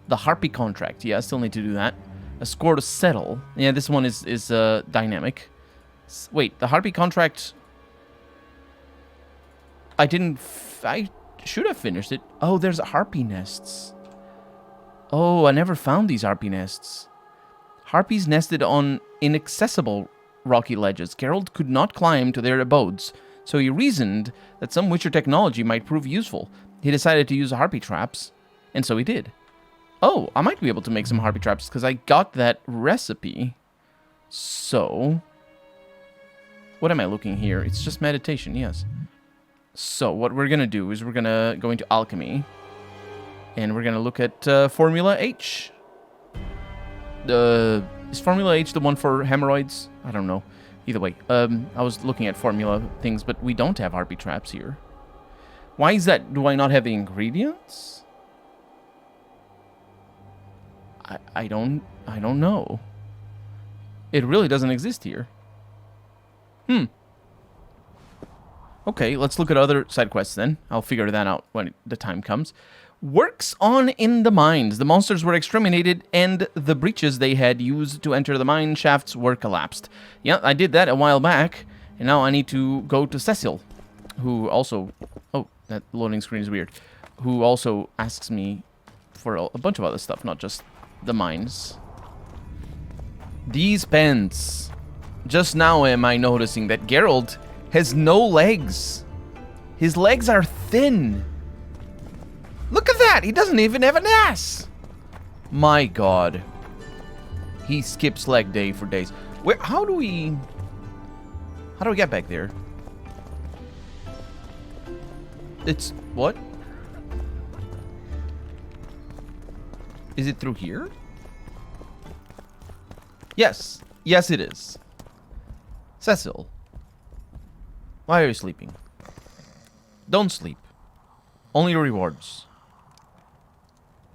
The harpy contract. Yeah, I still need to do that. A score to settle. Yeah, this one is dynamic. Wait, the harpy contract... I should have finished it. Oh, there's harpy nests. Oh, I never found these harpy nests. Harpies nested on inaccessible rocky ledges. Geralt could not climb to their abodes, so he reasoned that some Witcher technology might prove useful. He decided to use harpy traps, and so he did. Oh, I might be able to make some harpy traps, because I got that recipe. So... what am I looking here? It's just meditation, yes. So, what we're going to do is we're going to go into alchemy. And we're going to look at Formula H. Is Formula H the one for hemorrhoids? I don't know. Either way, I was looking at formula things, but we don't have harpy traps here. Why is that? Do I not have the ingredients? I don't know. It really doesn't exist here. Okay, let's look at other side quests then. I'll figure that out when the time comes. Works on in the mines. The monsters were exterminated and the breaches they had used to enter the mine shafts were collapsed. Yeah, I did that a while back, and now I need to go to Cecil, who also... oh, that loading screen is weird. Who also asks me for a bunch of other stuff, not just the mines. These pens. Just now am I noticing that Geralt has no legs. His legs are thin. Look at that! He doesn't even have an ass! My god. He skips leg day for days. Where? How do we get back there? It's... what? Is it through here? Yes. Yes, it is. Cecil. Why are you sleeping? Don't sleep. Only rewards.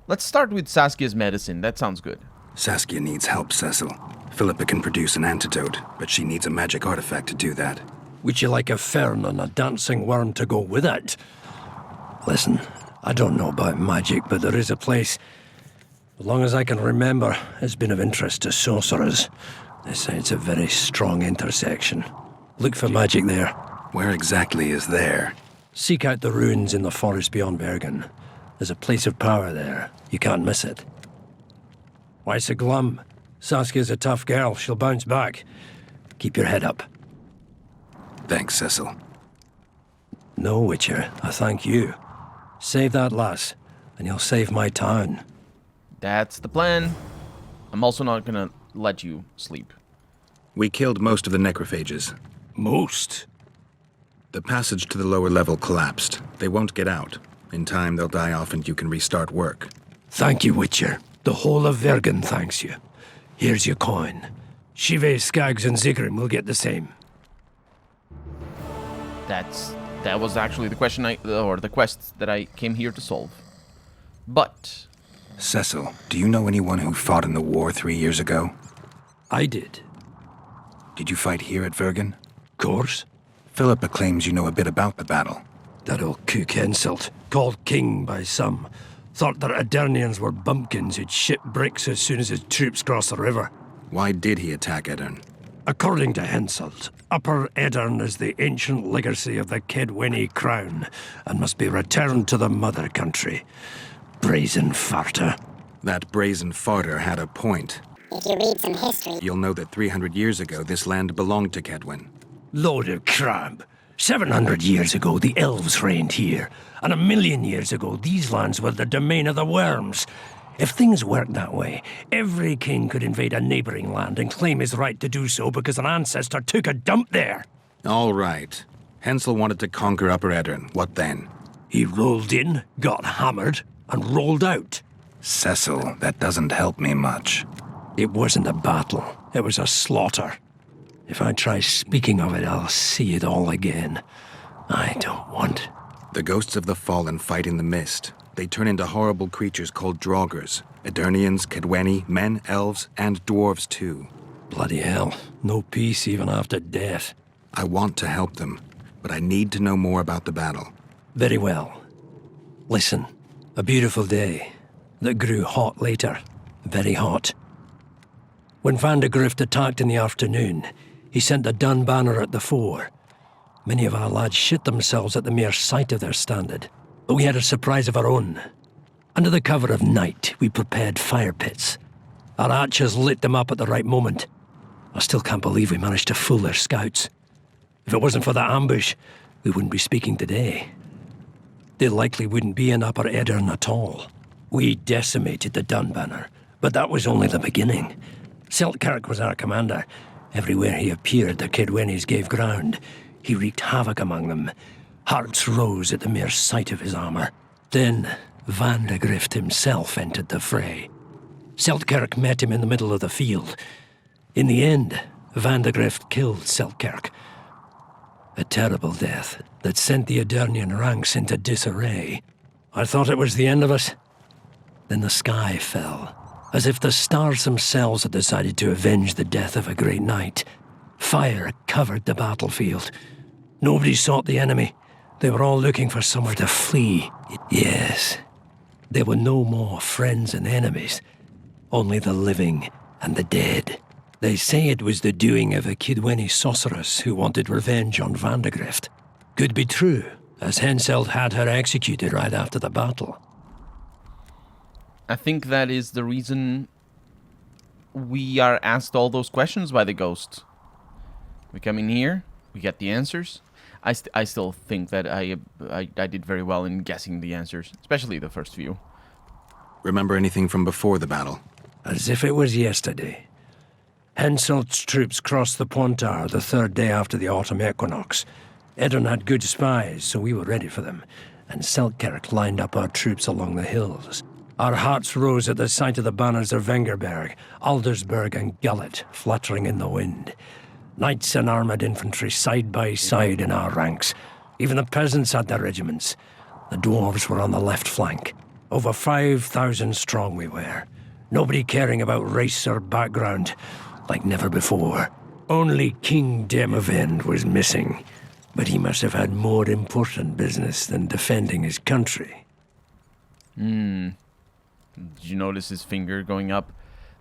Let's start with Saskia's medicine. That sounds good. Saskia needs help, Cecil. Philippa can produce an antidote, but she needs a magic artifact to do that. Would you like a fern and a dancing worm to go with it? Listen, I don't know about magic, but there is a place, as long as I can remember, has been of interest to sorcerers. They say it's a very strong intersection. Look for magic there. Where exactly is there? Seek out the ruins in the forest beyond Bergen. There's a place of power there. You can't miss it. Why so glum? Saskia's a tough girl. She'll bounce back. Keep your head up. Thanks, Cecil. No, Witcher. I thank you. Save that lass, and you'll save my town. That's the plan. I'm also not gonna let you sleep. We killed most of the necrophages. Most? The passage to the lower level collapsed. They won't get out. In time, they'll die off and you can restart work. Thank you, Witcher. The whole of Vergen thanks you. Here's your coin. Shive, Skaggs, and Zigrim will get the same. That was actually the question the quest that I came here to solve. But... Cecil, do you know anyone who fought in the war 3 years ago? I did. Did you fight here at Vergen? Course. Philippa claims you know a bit about the battle. That old cook insult, called king by some, thought that Aedirnians were bumpkins who'd ship bricks as soon as his troops crossed the river. Why did he attack Aedirn? According to Henselt, Upper Aedirn is the ancient legacy of the Kedwenny crown and must be returned to the mother country. Brazen farter. That brazen farter had a point. If you read some history, You'll know that 300 years ago this land belonged to Kedwen. Load of crab. 700 years ago, the elves reigned here, and 1,000,000 years ago, these lands were the domain of the worms. If things worked that way, every king could invade a neighboring land and claim his right to do so because an ancestor took a dump there. All right. Hensel wanted to conquer Upper Aedirn. What then? He rolled in, got hammered, and rolled out. Cecil, that doesn't help me much. It wasn't a battle. It was a slaughter. If I try speaking of it, I'll see it all again. I don't want... The ghosts of the fallen fight in the mist. They turn into horrible creatures called Draugrs. Aedirnians, Kedwenny, men, elves, and dwarves too. Bloody hell. No peace even after death. I want to help them, but I need to know more about the battle. Very well. Listen. A beautiful day. that grew hot later. Very hot. When Van de Grift attacked in the afternoon, he sent a dun banner at the fore. Many of our lads shit themselves at the mere sight of their standard, but we had a surprise of our own. Under the cover of night, we prepared fire pits. Our archers lit them up at the right moment. I still can't believe we managed to fool their scouts. If it wasn't for that ambush, we wouldn't be speaking today. They likely wouldn't be in Upper Edirn at all. We decimated the Dun banner, but that was only the beginning. Seltkirk was our commander. Everywhere he appeared, the Kidwennies gave ground. He wreaked havoc among them. Hearts rose at the mere sight of his armor. Then Van de Grift himself entered the fray. Seltkirk met him in the middle of the field. In the end, Van de Grift killed Seltkirk. A terrible death that sent the Edirnian ranks into disarray. I thought it was the end of us. Then the sky fell, as if the stars themselves had decided to avenge the death of a great knight. Fire covered the battlefield. Nobody sought the enemy. They were all looking for somewhere to flee. Yes, there were no more friends and enemies, only the living and the dead. They say it was the doing of a Kidwenny sorceress who wanted revenge on Van de Grift. Could be true, as Henselt had her executed right after the battle. I think that is the reason we are asked all those questions by the ghost. We come in here, we get the answers. I still think that I did very well in guessing the answers, especially the first few. Remember anything from before the battle? As if it was yesterday. Henselt's troops crossed the Pontard the third day after the autumn equinox. Edirn had good spies, so we were ready for them, and Seltkirk lined up our troops along the hills. Our hearts rose at the sight of the banners of Vengerberg, Aldersberg and Gullet fluttering in the wind. Knights and armoured infantry side by side in our ranks. Even the peasants had their regiments. The dwarves were on the left flank. Over 5,000 strong we were. Nobody caring about race or background, like never before. Only King Demavend was missing, but he must have had more important business than defending his country. Did you notice his finger going up?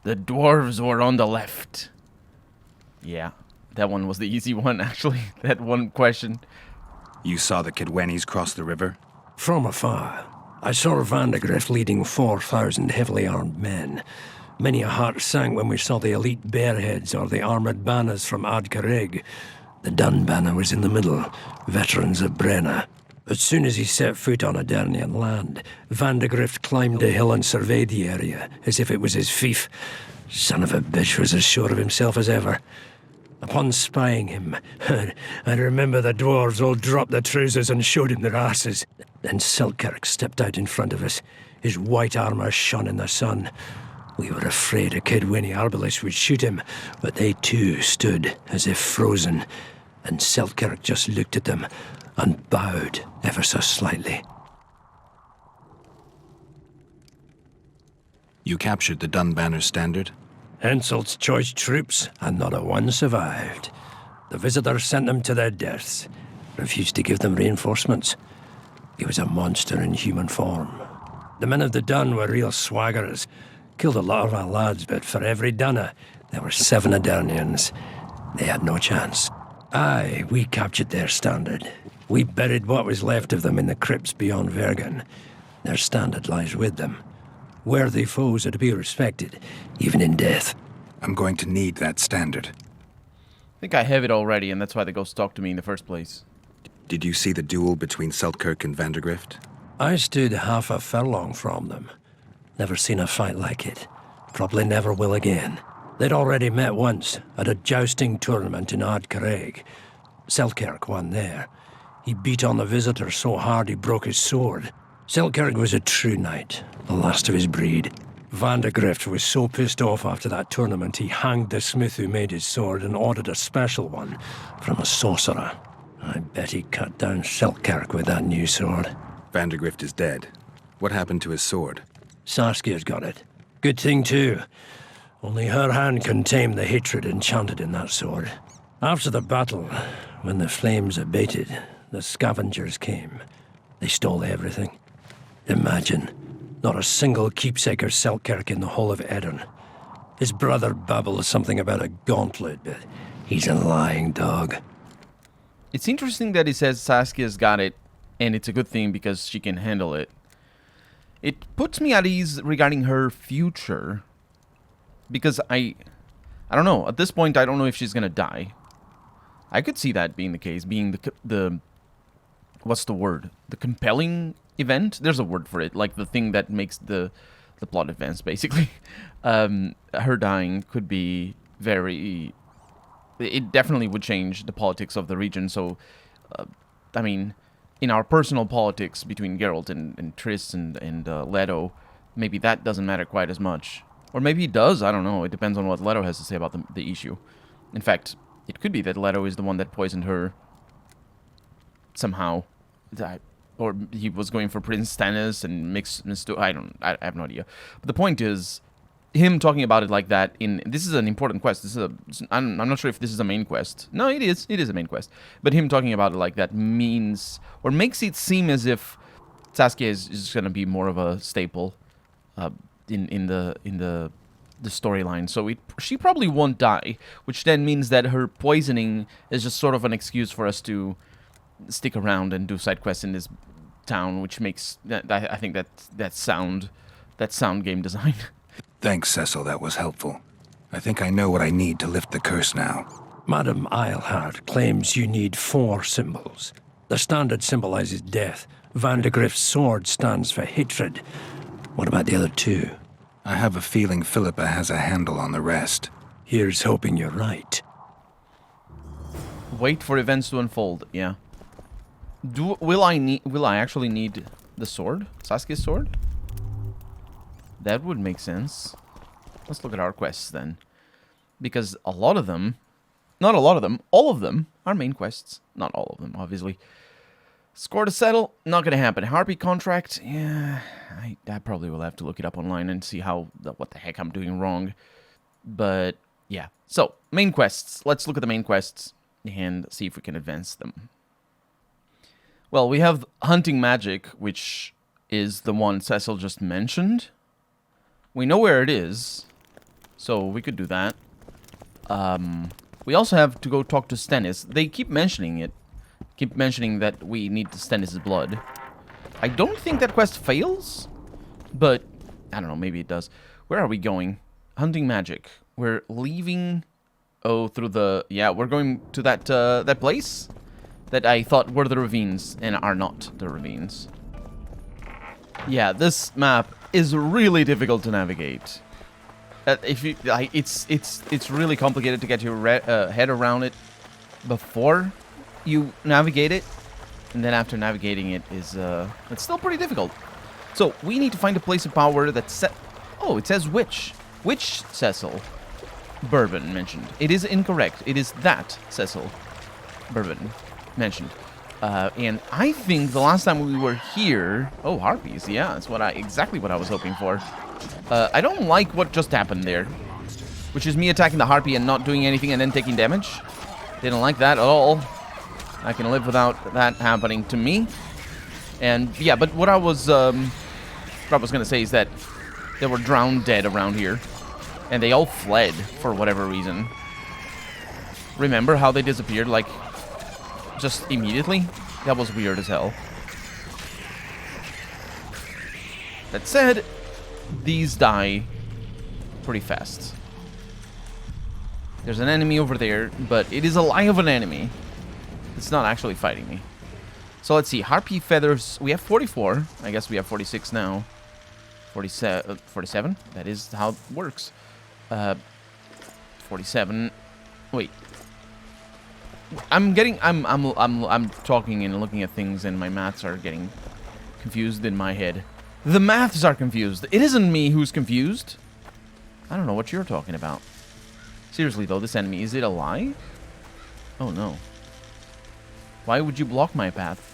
The dwarves were on the left. Yeah, that one was the easy one, actually. That one question. You saw the Kidwennies cross the river? From afar, I saw Van de Grift leading 4,000 heavily armed men. Many a heart sank when we saw the elite bearheads or the armoured banners from Ardcarrig. The Dun banner was in the middle, veterans of Brenna. As soon as he set foot on Edirnian land, Van de Grift climbed a hill and surveyed the area, as if it was his fief. Son of a bitch was as sure of himself as ever. Upon spying him, I remember the dwarves all dropped their trousers and showed him their asses. Then Seltkirk stepped out in front of us. His white armour shone in the sun. We were afraid a Kidwenny arbalist would shoot him, but they too stood as if frozen, and Seltkirk just looked at them and bowed ever so slightly. You captured the Dun banner standard? Henselt's choice troops, and not a one survived. The visitors sent them to their deaths, refused to give them reinforcements. He was a monster in human form. The men of the Dun were real swaggerers. Killed a lot of our lads, but for every Dunna, there were 7 Edirnians. They had no chance. Aye, we captured their standard. We buried what was left of them in the crypts beyond Vergen. Their standard lies with them. Worthy foes are to be respected, even in death. I'm going to need that standard. I think I have it already, and that's why the ghost talked to me in the first place. Did you see the duel between Seltkirk and Van der Grift? I stood half a furlong from them. Never seen a fight like it. Probably never will again. They'd already met once, at a jousting tournament in Ardcarrig. Seltkirk won there. He beat on the visitor so hard he broke his sword. Seltkirk was a true knight, the last of his breed. Van de Grift was so pissed off after that tournament he hanged the smith who made his sword and ordered a special one from a sorcerer. I bet he cut down Seltkirk with that new sword. Van der Grift is dead. What happened to his sword? Saskia's got it. Good thing too. Only her hand can tame the hatred enchanted in that sword. After the battle, when the flames abated, the scavengers came. They stole everything. Imagine, Not a single keepsake or Selkirk in the whole of Edirn. His brother babbles something about a gauntlet, but he's a lying dog. It's interesting that he says Saskia's got it, and it's a good thing because she can handle it. It puts me at ease regarding her future, because I don't know. At this point, I don't know if she's gonna die. I could see that being the case, being the what's the word? The compelling event? There's a word for it, like the thing that makes the plot advance, basically. Her dying could be very... It definitely would change the politics of the region, so... I mean, in our personal politics between Geralt and Triss and Leto, maybe that doesn't matter quite as much. Or maybe it does, I don't know. It depends on what Leto has to say about the issue. In fact, it could be that Leto is the one that poisoned her somehow. Or he was going for Prince Stannis and mixed... I have no idea. But the point is, him talking about it like that this is an important quest. This is I'm not sure if this is a main quest. No, it is. It is a main quest. But him talking about it like that means, or makes it seem as if Saskia is going to be more of a staple in the storyline. So she probably won't die, which then means that her poisoning is just sort of an excuse for us to stick around and do side quests in this town, which makes I think that's sound game design. Thanks, Cecil, that was helpful. I think I know what I need to lift the curse now. Madame Eilhard claims you need 4 symbols. The standard symbolizes death. Vandegrift's sword stands for hatred. What about the other 2? I have a feeling Philippa has a handle on the rest. Here's hoping you're right. Wait for events to unfold. Yeah. Will I actually need the sword? Saskia's sword? That would make sense. Let's look at our quests then. Because a lot of them, not a lot of them, all of them are main quests. Not all of them, obviously. Score to settle, not going to happen. Harpy contract, yeah, I probably will have to look it up online and see what the heck I'm doing wrong. But, yeah. So, main quests. Let's look at the main quests and see if we can advance them. Well, we have Hunting Magic, which is the one Cecil just mentioned. We know where it is, so we could do that. We also have to go talk to Stannis. They keep mentioning it. Keep mentioning that we need Stannis' blood. I don't think that quest fails, but I don't know, maybe it does. Where are we going? Hunting Magic. We're leaving... Oh, through the... Yeah, we're going to that place that I thought were the ravines and are not the ravines. Yeah, this map is really difficult to navigate. It's really complicated to get your head around it before you navigate it, and then after navigating it is it's still pretty difficult. So we need to find a place of power that's set. Oh, it says which Cecil Bourbon mentioned. It is incorrect. It is that Cecil Bourbon mentioned. And I think the last time we were here... Oh, harpies. Yeah, that's exactly what I was hoping for. I don't like what just happened there. Which is me attacking the harpy and not doing anything and then taking damage. Didn't like that at all. I can live without that happening to me. And, yeah, but what I was going to say is that there were drowned dead around here. And they all fled for whatever reason. Remember how they disappeared, like... just immediately? That was weird as hell. That said, these die pretty fast. There's an enemy over there, but it is a lie of an enemy. It's not actually fighting me. So let's see, harpy feathers. We have 44. I guess we have 46 now. 47? That is how it works. 47. Wait. I'm talking and looking at things, and my maths are getting confused in my head. The maths are confused. It isn't me who's confused. I don't know what you're talking about. Seriously though, this enemy, is it alive? Oh no. Why would you block my path?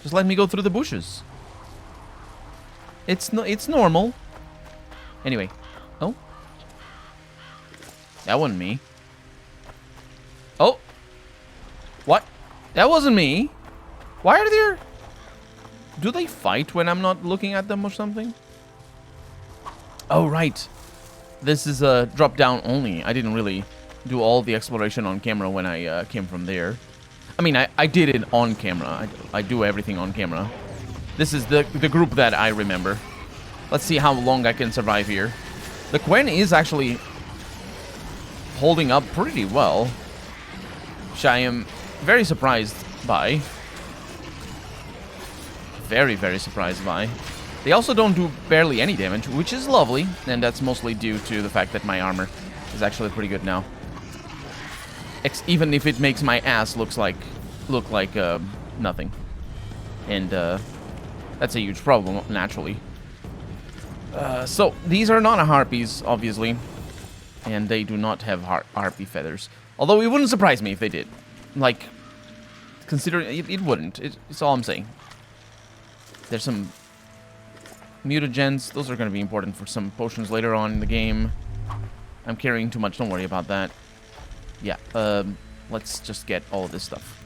Just let me go through the bushes. It's normal. Anyway. Oh. That wasn't me. Oh. What? That wasn't me. Why are there... Do they fight when I'm not looking at them or something? Oh, right. This is a drop down only. I didn't really do all the exploration on camera when I came from there. I mean, I did it on camera. I do everything on camera. This is the group that I remember. Let's see how long I can survive here. The Quen is actually holding up pretty well, which I am very surprised by. Very, very surprised by. They also don't do barely any damage, which is lovely, and that's mostly due to the fact that my armor is actually pretty good now. Even if it makes my ass look like nothing, and that's a huge problem naturally. So these are not harpies, obviously, and they do not have harpy feathers. Although it wouldn't surprise me if they did. Like, considering it wouldn't. It's all I'm saying. There's some mutagens. Those are going to be important for some potions later on in the game. I'm carrying too much. Don't worry about that. Yeah, let's just get all of this stuff.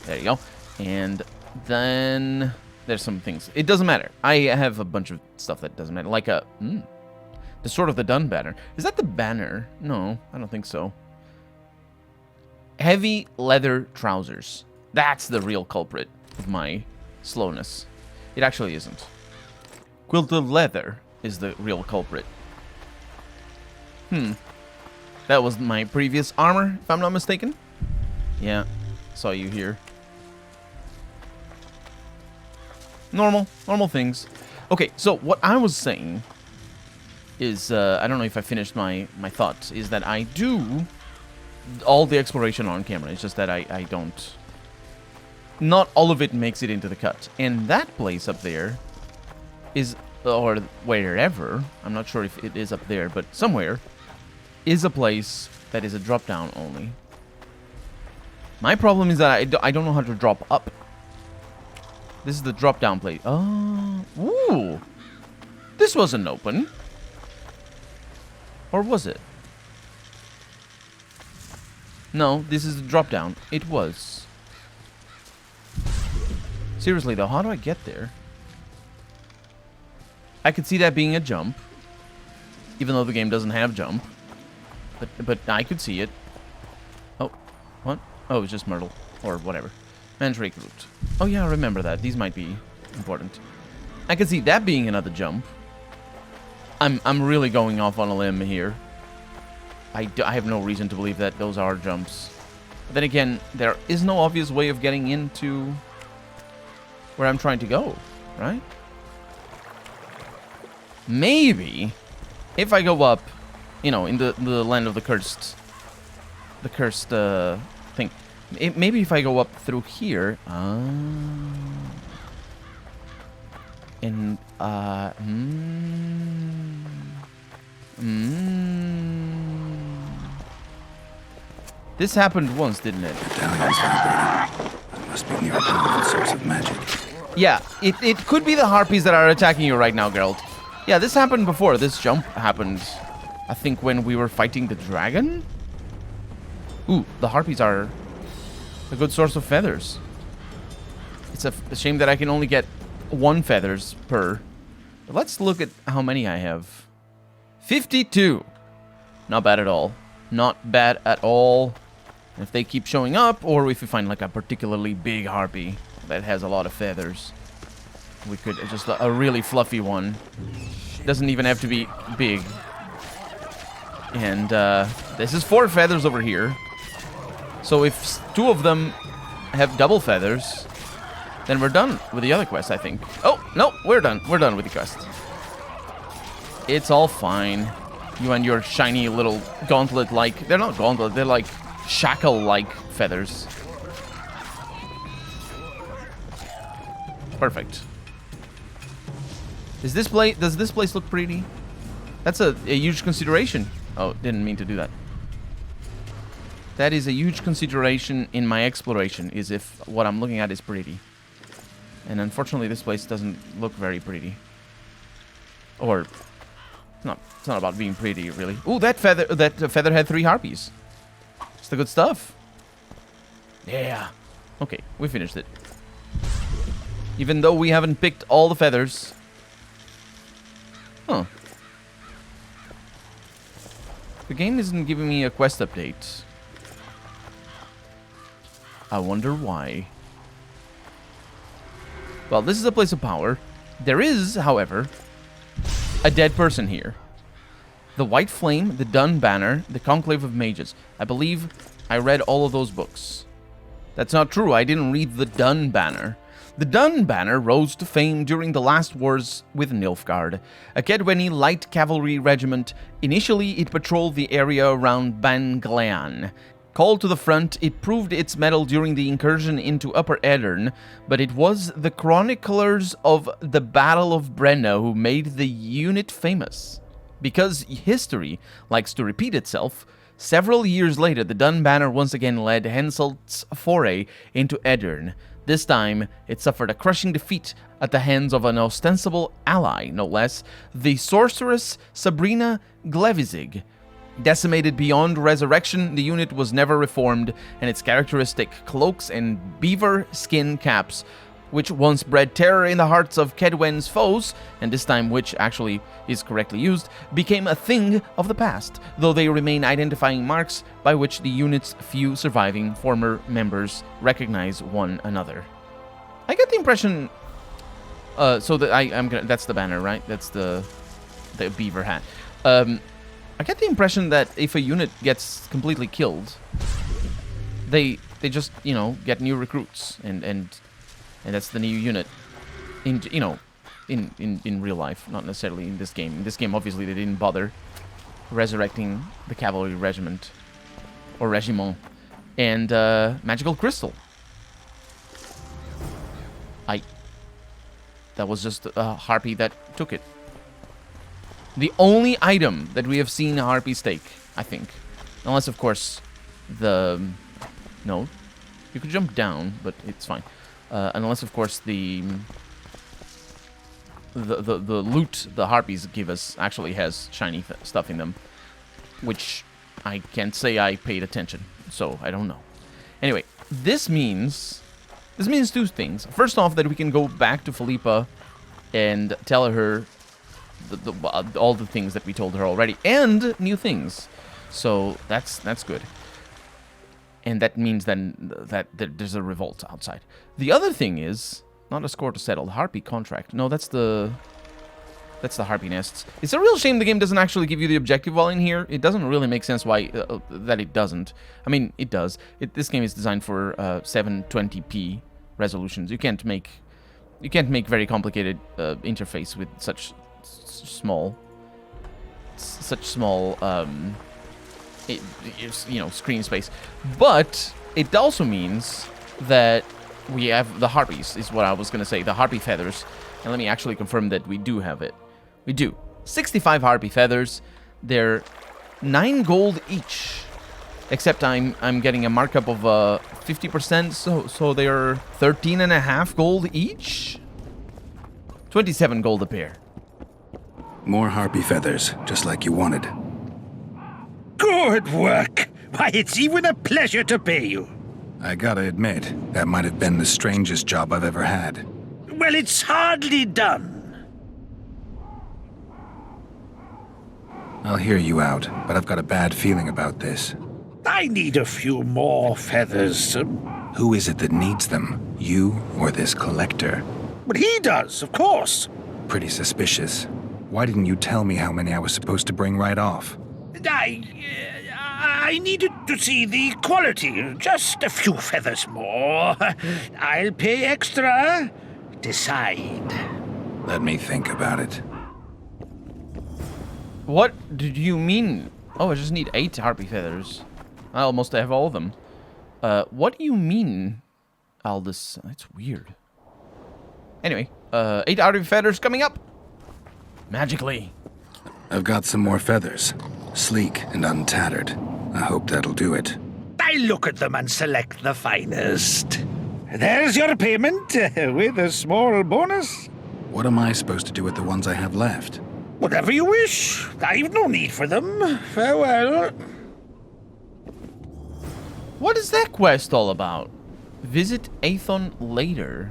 There you go. And then there's some things. It doesn't matter. I have a bunch of stuff that doesn't matter. Like the Sword of the Dun banner. Is that the banner? No, I don't think so. Heavy leather trousers. That's the real culprit of my slowness. It actually isn't. Quilted leather is the real culprit. That was my previous armor, if I'm not mistaken. Yeah, saw you here. Normal things. Okay, so what I was saying is, I don't know if I finished my thoughts, is that I do all the exploration on camera. It's just that I don't. Not all of it makes it into the cut. And that place up there is, or wherever, I'm not sure if it is up there, but somewhere, is a place that is a drop down only. My problem is that I don't know how to drop up. This is the drop down place. Oh, ooh. This wasn't open. Or was it? No, this is the drop down. It was. Seriously though, how do I get there? I could see that being a jump, even though the game doesn't have jump. But I could see it. Oh, what? Oh, it's just Myrtle or whatever. Mandrake root. Oh yeah, I remember that. These might be important. I could see that being another jump. I'm really going off on a limb here. I have no reason to believe that those are jumps. But then again, there is no obvious way of getting into where I'm trying to go, right? Maybe if I go up, you know, in the land of the cursed thing. Maybe if I go up through here, and this happened once, didn't it? Medallion's vibrating. That must be near a powerful source of magic. Yeah, it could be the harpies that are attacking you right now, Geralt. Yeah, this happened before. This jump happened, I think, when we were fighting the dragon? Ooh, the harpies are a good source of feathers. It's a shame that I can only get 1 feathers per. But let's look at how many I have. 52. Not bad at all. Not bad at all. And if they keep showing up, or if we find like a particularly big harpy that has a lot of feathers, we could just a really fluffy one. Doesn't even have to be big. And this is 4 feathers over here. So if 2 of them have double feathers, then we're done with the other quest, I think. Oh, no, we're done. We're done with the quest. It's all fine. You and your shiny little gauntlet-like... They're not gauntlet, they're like shackle-like feathers. Perfect. Does this place look pretty? That's a huge consideration. Oh, didn't mean to do that. That is a huge consideration in my exploration, is if what I'm looking at is pretty. And unfortunately, this place doesn't look very pretty. Or, it's not about being pretty, really. Ooh, that feather had 3 harpies. It's the good stuff. Yeah. Okay, we finished it. Even though we haven't picked all the feathers. Huh. The game isn't giving me a quest update. I wonder why. Well, this is a place of power. There is, however, a dead person here. The White Flame, the Dun Banner, the Conclave of Mages. I believe I read all of those books. That's not true. I didn't read the Dun Banner. The Dun Banner rose to fame during the last wars with Nilfgaard, a Kedweni light cavalry regiment. Initially, it patrolled the area around Ban Glean. Called to the front, it proved its mettle during the incursion into Upper Edirn, but it was the chroniclers of the Battle of Brenna who made the unit famous. Because history likes to repeat itself, several years later the Dun Banner once again led Henselt's foray into Edirn. This time, it suffered a crushing defeat at the hands of an ostensible ally, no less, the sorceress Sabrina Glevizig. Decimated beyond resurrection, the unit was never reformed, and its characteristic cloaks and beaver skin caps, which once bred terror in the hearts of Kedwen's foes, and this time which actually is correctly used, became a thing of the past, though they remain identifying marks by which the unit's few surviving former members recognize one another. I get the impression... so that I'm gonna... That's the banner, right? That's the beaver hat. I get the impression that if a unit gets completely killed, they just, you know, get new recruits, and that's the new unit, in real life, not necessarily in this game. In this game, obviously, they didn't bother resurrecting the cavalry regiment, or regiment, and magical crystal. That was just a harpy that took it. The only item that we have seen a harpy stake, I think, unless of course no, you could jump down, but it's fine. Unless, of course, the loot the harpies give us actually has shiny stuff in them, which I can't say I paid attention, so I don't know. Anyway, this means two things. First off, that we can go back to Philippa and tell her all the things that we told her already, and new things. So that's good. And that means then that there's a revolt outside. The other thing is not a score to settle. The harpy contract. No, that's the harpy nests. It's a real shame the game doesn't actually give you the objective while in here. It doesn't really make sense why that it doesn't. I mean, it does. This game is designed for 720p resolutions. You can't make very complicated interface with such small screen space. But it also means that we have the harpies, is what I was going to say, the harpy feathers. And let me actually confirm that we do have it. We do. 65 harpy feathers. They're 9 gold each. Except I'm getting a markup of 50%, so they're 13.5 gold each? 27 gold a pair. More harpy feathers, just like you wanted. Good work! Why, it's even a pleasure to pay you. I gotta admit, that might have been the strangest job I've ever had. Well, it's hardly done. I'll hear you out, but I've got a bad feeling about this. I need a few more feathers. Who is it that needs them? You or this collector? But he does, of course. Pretty suspicious. Why didn't you tell me how many I was supposed to bring right off? I needed to see the quality. Just a few feathers more. I'll pay extra. Decide. Let me think about it. What did you mean? Oh, I just need 8 harpy feathers. I almost have all of them. What do you mean, Aldous? That's weird. Anyway, 8 harpy feathers coming up. Magically. I've got some more feathers. Sleek and untattered. I hope that'll do it. I look at them and select the finest. There's your payment, with a small bonus. What am I supposed to do with the ones I have left? Whatever you wish. I've no need for them. Farewell. What is that quest all about? Visit Aethon later.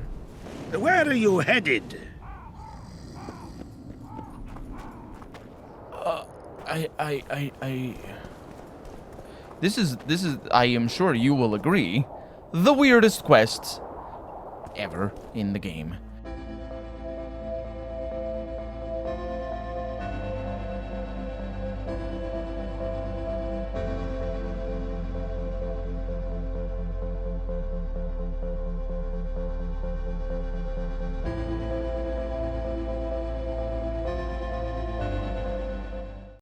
Where are you headed? This is, I am sure you will agree, the weirdest quest ever in the game.